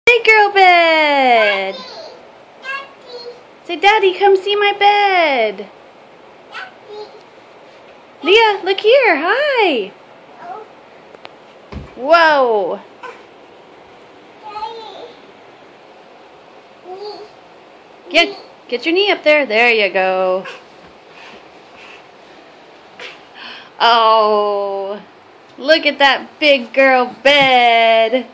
Big girl bed. Daddy. Say, Daddy, come see my bed. Daddy. Leah, look here. Hi. Oh, Whoa. Daddy. Get your knee up there. There you go. Oh, look at that big girl bed.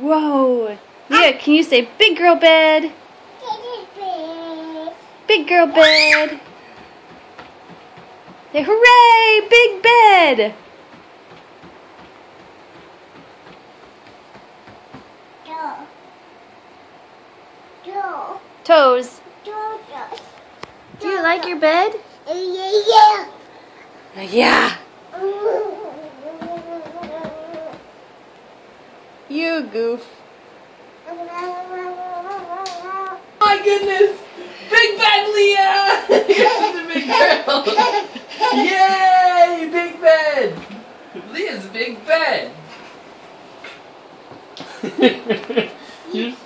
Whoa. Leah, can you say big girl bed? Big girl bed. Say hooray, big bed. Toes. Do you like your bed? Yeah. Yeah. You goof. My goodness! Big bed, Leah! She's a big girl! Yay! Big bed! Leah's a big bed!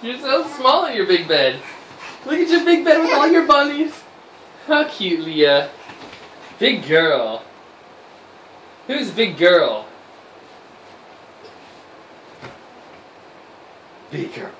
you're so small in your big bed. Look at your big bed with all your bunnies. How cute, Leah. Big girl. Who's big girl? Big girl.